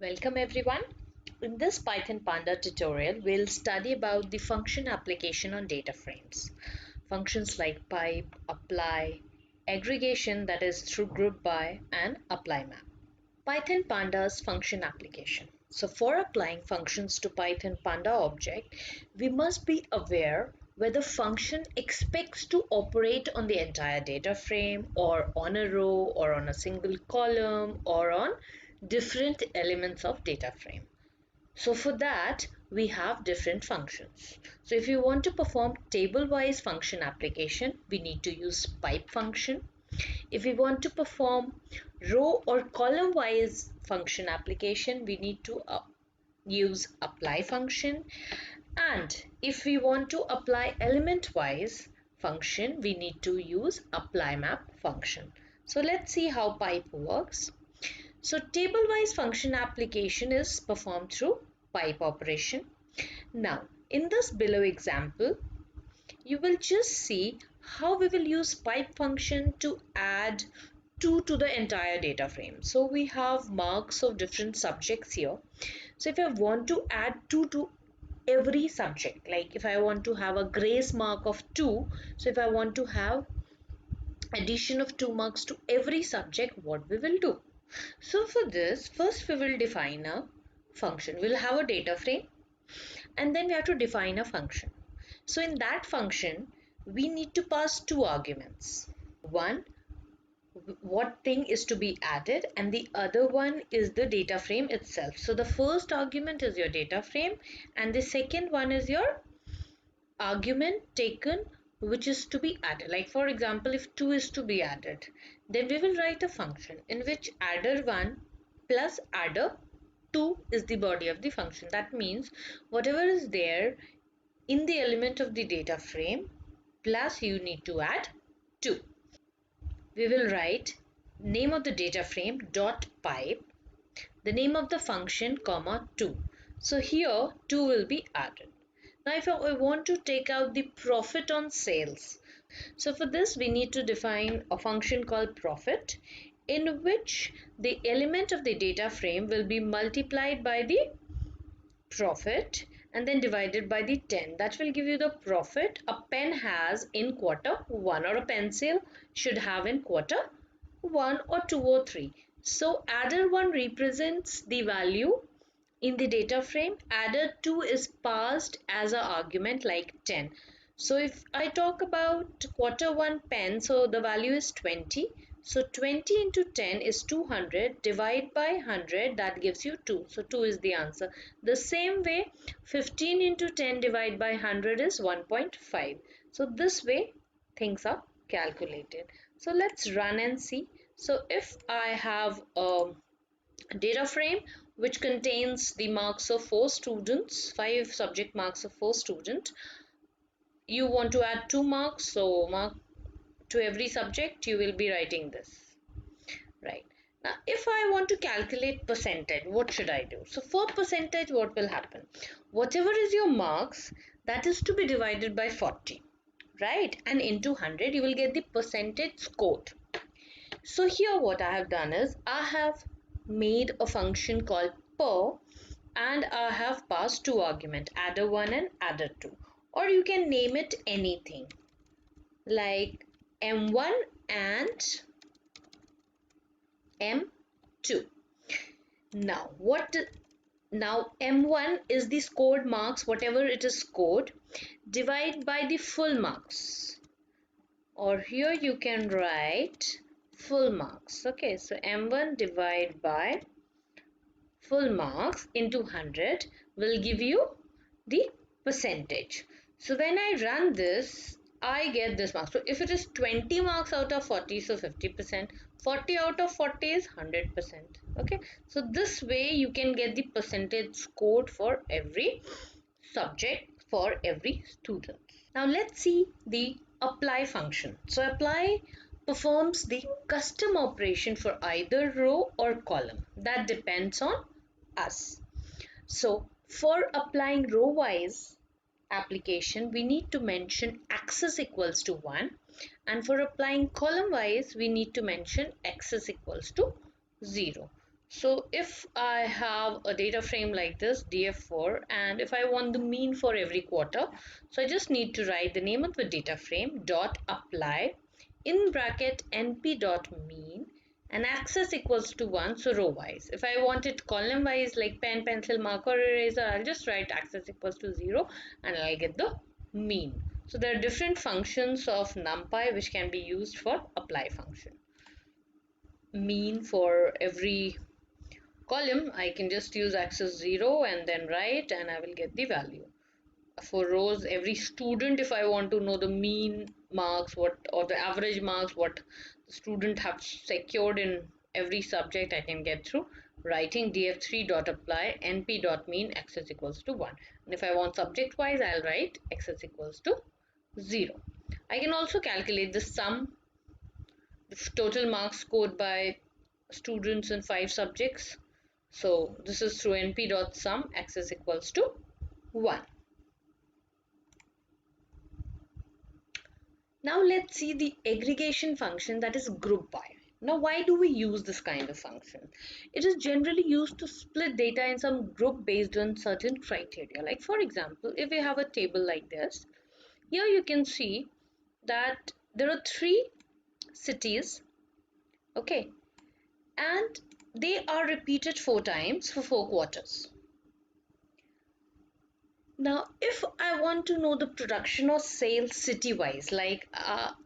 Welcome everyone. In this Python Panda tutorial, we'll study about the function application on data frames. Functions like pipe, apply, aggregation, that is through group by, and ApplyMap. Python Panda's function application. So for applying functions to Python Panda object, we must be aware whether function expects to operate on the entire data frame or on a row or on a single column or on different elements of data frame. So for that, we have different functions. So if you want to perform table-wise function application, we need to use pipe function. If we want to perform row or column-wise function application, we need to use apply function. And if we want to apply element-wise function, we need to use ApplyMap function. So let's see how pipe works. So table-wise function application is performed through pipe operation. Now, in this below example, you will just see how we will use pipe function to add 2 to the entire data frame. So we have marks of different subjects here. So if I want to add 2 to every subject, like if I want to have a grace mark of 2, so if I want to have addition of 2 marks to every subject, what we will do? So for this, first we will define a function. We'll have a data frame and then we have to define a function. So in that function, we need to pass 2 arguments. One, what thing is to be added, and the other one is the data frame itself. So the first argument is your data frame and the second one is your argument taken which is to be added. Like for example, if 2 is to be added, then we will write a function in which adder 1 plus adder 2 is the body of the function. That means whatever is there in the element of the data frame plus you need to add 2. We will write name of the data frame dot pipe, the name of the function comma 2. So here 2 will be added. Now if I want to take out the profit on sales, so for this we need to define a function called profit, in which the element of the data frame will be multiplied by the profit and then divided by the 10. That will give you the profit a pen has in quarter 1, or a pencil should have in quarter 1 or 2 or 3. So adder 1 represents the value in the data frame. Adder 2 is passed as an argument like 10. So if I talk about quarter 1 pen, so the value is 20. So 20 into 10 is 200. Divide by 100, that gives you 2. So 2 is the answer. The same way, 15 into 10 divided by 100 is 1.5. So this way things are calculated. So let's run and see. So if I have a data frame which contains the marks of 4 students, 5 subject marks of 4 students, you want to add 2 marks, so mark to every subject you will be writing this. Right. Now if I want to calculate percentage, what should I do? So for percentage, what will happen? Whatever is your marks, that is to be divided by 40, right? And into 100 you will get the percentage scored. So here what I have done is I have made a function called per and I have passed 2 arguments, adder 1 and adder 2, or you can name it anything like M1 and M2. Now M1 is the scored marks, whatever it is scored, divide by the full marks, or here you can write full marks. Okay, so M1 divide by full marks into 100 will give you the percentage. So when I run this, I get this marks. So if it is 20 marks out of 40, so 50%, 40 out of 40 is 100%. Okay, so this way you can get the percentage scored for every subject, for every student. Now let's see the apply function. So apply performs the custom operation for either row or column. That depends on us. So for applying row wise application, we need to mention axis equals to 1, and for applying column wise we need to mention axis equals to 0. So if I have a data frame like this, df4, and if I want the mean for every quarter, so I just need to write the name of the data frame dot apply in bracket np dot mean and access equals to 1, so row wise. If I want it column wise like pen, pencil, marker, eraser, I'll just write access equals to 0 and I'll get the mean. So there are different functions of numpy which can be used for apply function. Mean for every column, I can just use access 0 and then write and I will get the value. For rows, every student, if I want to know the mean marks what or the average marks what the student have secured in every subject, I can get through writing df3 dot apply np dot mean access equals to 1. And if I want subject wise, I'll write access equals to 0. I can also calculate the sum, the total marks scored by students in 5 subjects. So this is through np.sum access equals to 1. Now let's see the aggregation function, that is group by. Now why do we use this kind of function? It is generally used to split data in some group based on certain criteria. Like for example, if we have a table like this, here you can see that there are 3 cities, okay, and they are repeated 4 times for 4 quarters. Now, if I want to know the production or sales city-wise, like,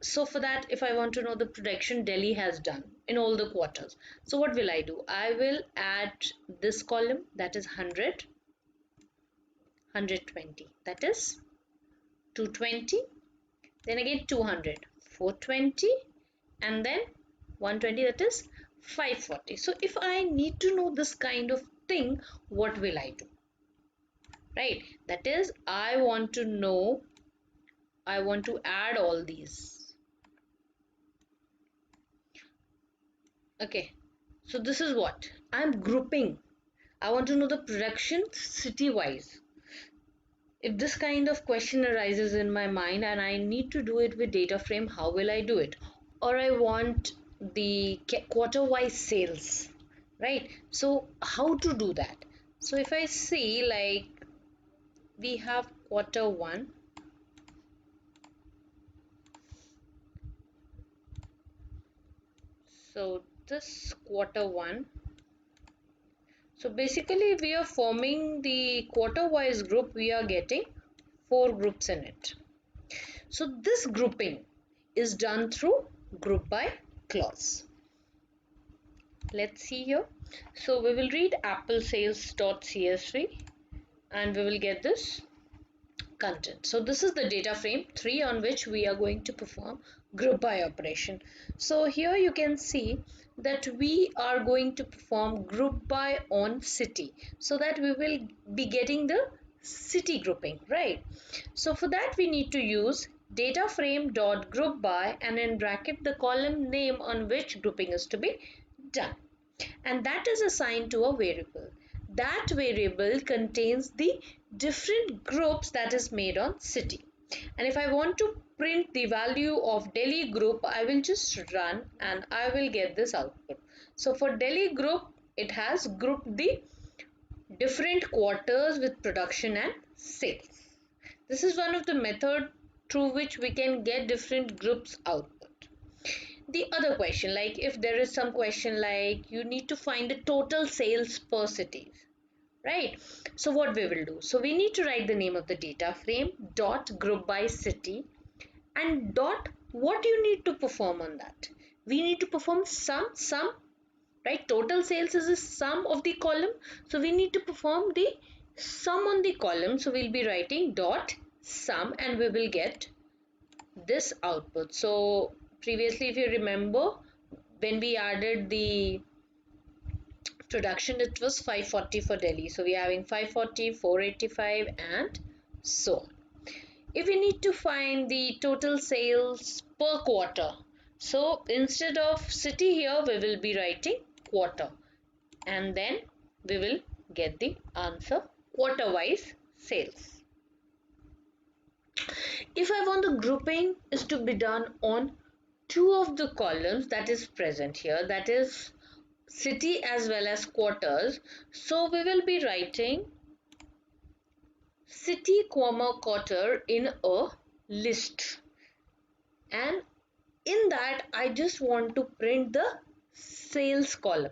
so for that, if I want to know the production Delhi has done in all the quarters, so what will I do? I will add this column, that is 100, 120, that is 220, then again 200, 420, and then 120, that is 540. So if I need to know this kind of thing, what will I do? Right, that is, I want to know, I want to add all these. Okay, so this is what I'm grouping. I want to know the production city wise. If this kind of question arises in my mind and I need to do it with data frame, how will I do it? Or I want the quarter wise sales, right? So how to do that? So if I see, like, we have quarter 1, so this quarter 1, so basically we are forming the quarter wise group, we are getting 4 groups in it. So this grouping is done through group by clause. Let's see here. So we will read apple sales.csv and we will get this content. So this is the data frame 3 on which we are going to perform group by operation. So here you can see that we are going to perform group by on city, so that we will be getting the city grouping, right? So for that we need to use data frame dot group by and in bracket the column name on which grouping is to be done, and that is assigned to a variable. That variable contains the different groups that is made on city. And if I want to print the value of Delhi group, I will just run and I will get this output. So for Delhi group, it has grouped the different quarters with production and sales. This is one of the method through which we can get different groups output. The other question, like if there is some question like you need to find the total sales per city, right? So what we will do, so we need to write the name of the data frame dot group by city and dot what you need to perform on that. We need to perform sum, right? Total sales is the sum of the column, so we need to perform the sum on the column. So we'll be writing dot sum and we will get this output. So previously, if you remember, when we added the production, it was 540 for Delhi, so we are having 540, 485 and so on. If we need to find the total sales per quarter, so instead of city here we will be writing quarter and then we will get the answer quarter wise sales. If I want the grouping is to be done on 2 of the columns that is present here, that is city as well as quarters. So we will be writing city comma quarter in a list, and in that I just want to print the sales column.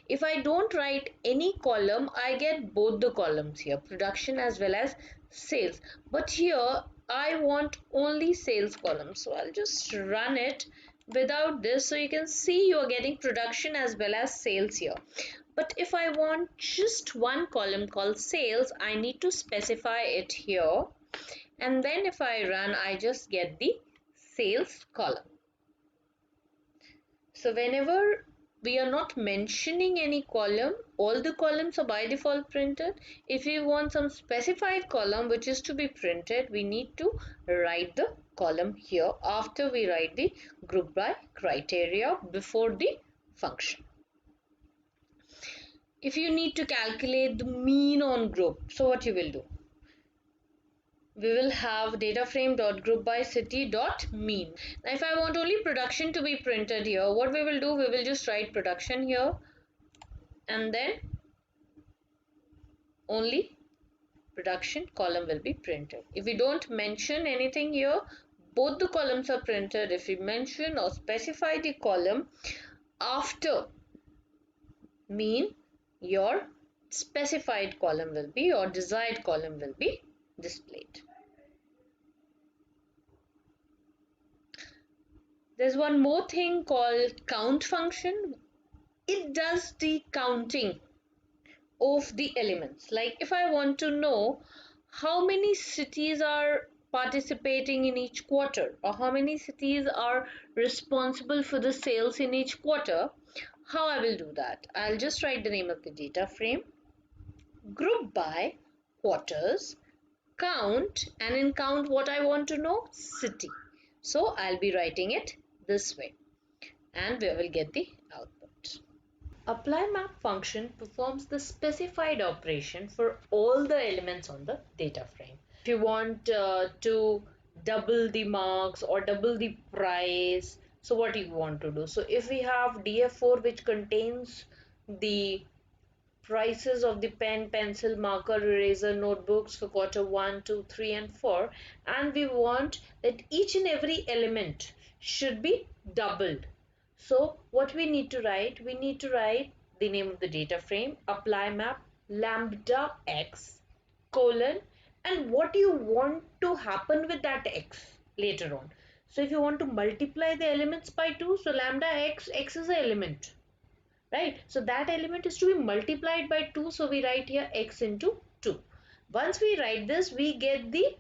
If I don't write any column, I get both the columns here, production as well as sales. But here I want only sales column. So I'll just run it without this. So you can see you're getting production as well as sales here. But if I want just one column called sales, I need to specify it here. And then if I run, I just get the sales column. So whenever we are not mentioning any column, all the columns are by default printed. If we want some specified column which is to be printed, we need to write the column here after we write the group by criteria before the function. If you need to calculate the mean on group, so what you will do? We will have dataframe.groupbycity.mean. Now if I want only production to be printed here, what we will do, we will just write production here and then only production column will be printed. If we don't mention anything here, both the columns are printed. If we mention or specify the column after mean, your specified column will be, or desired column will be displayed. There's one more thing called count function. It does the counting of the elements. Like if I want to know how many cities are participating in each quarter, or how many cities are responsible for the sales in each quarter, how I will do that? I'll just write the name of the data frame, group by quarters, count, and in count what I want to know, city. So I'll be writing it this way and we will get the output. ApplyMap function performs the specified operation for all the elements on the data frame. If you want to double the marks or double the price, so what you want to do? So if we have DF4 which contains the prices of the pen, pencil, marker, eraser, notebooks for quarter 1, 2, 3 and 4, and we want that each and every element should be doubled. So what we need to write? We need to write the name of the data frame, apply map, lambda x, colon, and what you want to happen with that x later on. So if you want to multiply the elements by 2, so lambda x, x is the element, right? So that element is to be multiplied by 2, so we write here x into 2. Once we write this, we get the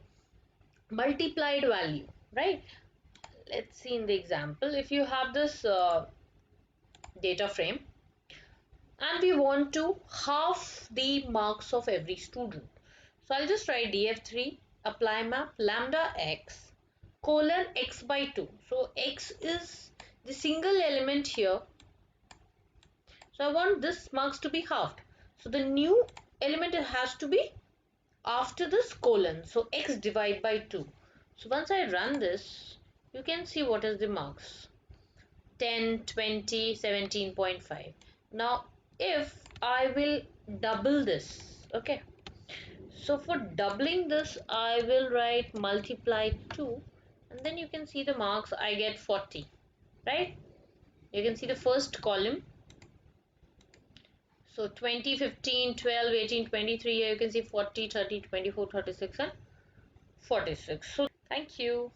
multiplied value, right? Let's see in the example. If you have this data frame and we want to half the marks of every student, so I'll just write df3 apply map lambda x colon x by 2. So x is the single element here, so I want this marks to be halved, so the new element has to be after this colon, so x divide by 2. So once I run this, you can see what is the marks: 10, 20, 17.5. Now if I will double this, okay, so for doubling this I will write multiply 2 and then you can see the marks. I get 40, right? You can see the first column, so 20, 15, 12, 18, 23. Here you can see 40, 30, 24, 36 and 46. So thank you.